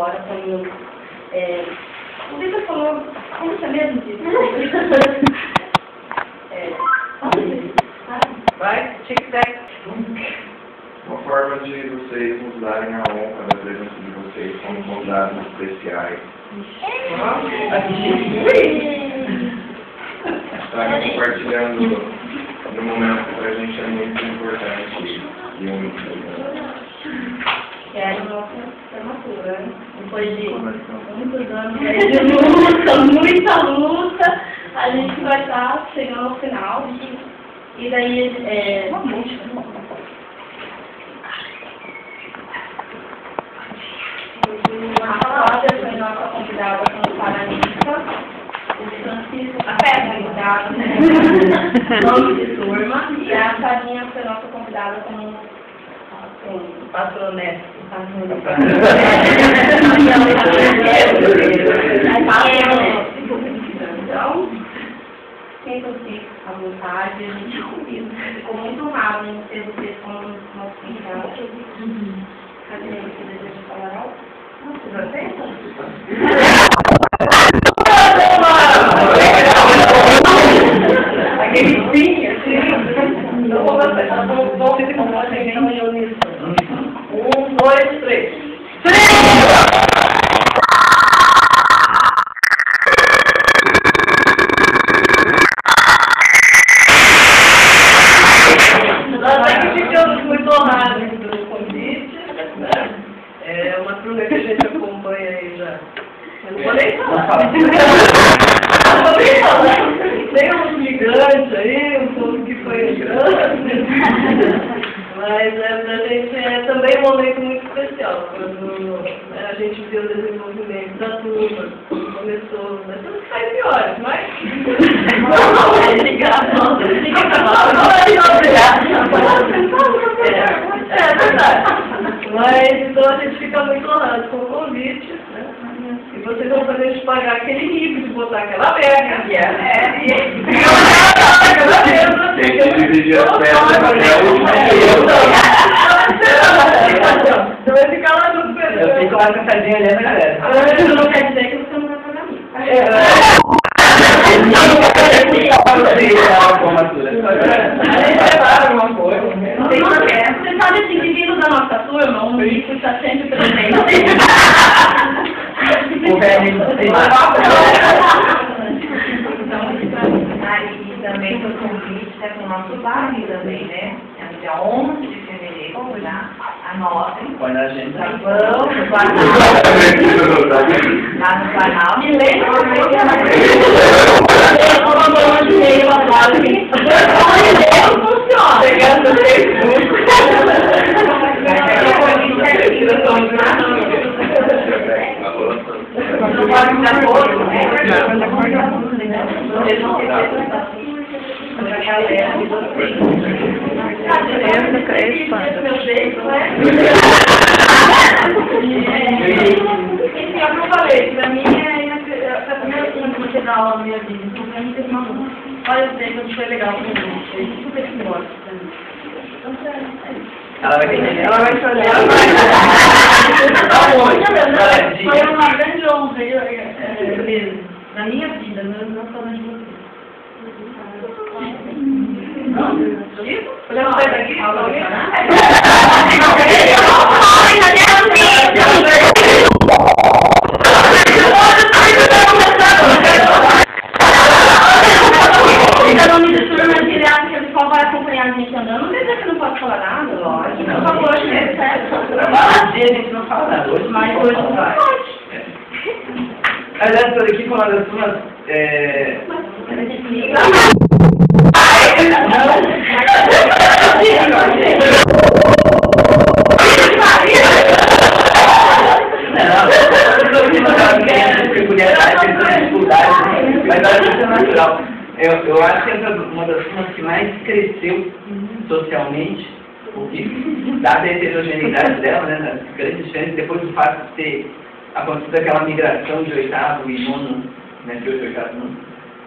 agora, como o Vitor falou, como você mesmo disse? Vai, tic-tac. Uma forma de vocês mudarem a honra da presença de vocês como convidados especiais. Estarem compartilhando no momento que pra gente é muito importante e único. Quero nossa formatura. Depois de muitos anos de muita luta, a gente vai estar chegando ao final. E daí, uma música. A Cláudia foi nossa convidada como paranista. O Francisco, a convidada, nome de turma. E a Sarinha foi nossa convidada como patronete. Então, sinta-se à vontade, a gente ficou muito honrado em ter vocês como nosso convidado. Cadê você deseja falar algo? Você aceita? Aquele sim, assim. Então vamos ver se conseguem nisso. 1, 2, 3. Nós aqui ficamos muito honrados pelo convite. É uma turma que a gente acompanha aí já. Eu não vou nem falar. Tem uns gigantes aí, um povo que foi grande. Mas pra gente é também um momento muito especial, quando a gente vê o desenvolvimento da turma, começou, mas tudo sai pior, mas... É verdade. Mas então a gente fica muito honrado com o convite, né? E vocês vão fazer a gente pagar aquele rico de botar aquela merda. Tem que dividir as pedras até o último Você vai ficar lá no período. Eu fico lá sentadinha olhando a galera. Isso não quer dizer que você não vai pagar mim. Você sabe assim que vindo da nossa turma, um rico está sempre presente. O velho tem mais. E também foi convite com o nosso baile também, né? É dia 11 de fevereiro, já anotem. Põe na agenda. Vamos, lá no canal. Me lembra funciona. Chegando no Facebook. Não pode dar todo, né? Enfim, é o que eu falei, pra mim é a primeira coisa que eu vou dar aula na minha vida. Então, pra mim, teve vários exemplos que foi legal pra mim. Foi super simbólico pra mim. Então, Ela vai entender. ela vai chorar. Foi uma grande honra na minha vida, não só na de vocês. Isso? Podemos sair daqui? Nome de turma, que ele acha que ele só vai acompanhar a gente andando. Não quer dizer que não pode falar nada, lógico. Por favor, acho que é certo. A gente não fala nada hoje, mas hoje não vai. Aliás, por aqui, falando das turmas, mas acho que isso é natural. Eu acho que essa é uma das turmas que mais cresceu socialmente, porque, dada a heterogeneidade dela, né, das grandes diferenças, depois do fato de ter acontecido aquela migração de oitavo e nono, né, de oito e oitavo e nono,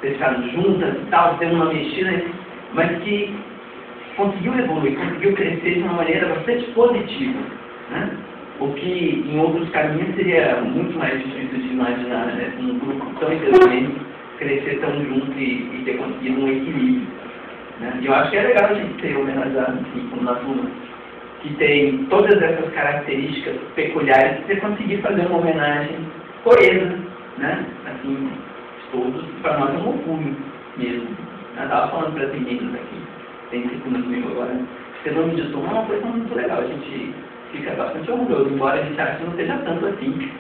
ter ficado juntas e tal, ter uma mexida, mas que conseguiu evoluir, conseguiu crescer de uma maneira bastante positiva, né? O que em outros caminhos seria muito mais difícil de imaginar, né? Um grupo tão heterogêneo crescer tão junto e ter conseguido um equilíbrio. Né? E eu acho que é legal a gente ter homenageado assim, como uma turma que tem todas essas características peculiares e você conseguir fazer uma homenagem coesa, né? Assim, todos, para nós é um orgulho mesmo. Eu estava falando para as meninas aqui, tem disciplina comigo agora, ser nome de turma é uma coisa muito legal, a gente fica bastante orgulhoso, embora a gente ache que não seja tanto assim,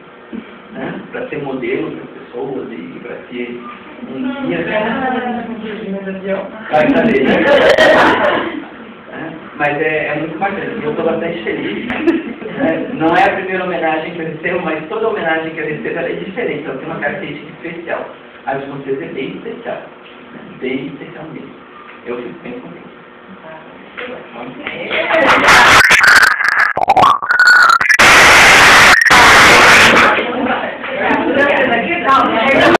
né? Para ser modelo para as pessoas e para ser um guia. Vai saber, né? Mas é muito bacana, eu estou bastante feliz. Não é a primeira homenagem que eu recebo, mas toda homenagem que eu recebo ela é diferente, ela tem uma característica especial. A de vocês é bem especial, né? Bem especial mesmo. Eu fico bem contente.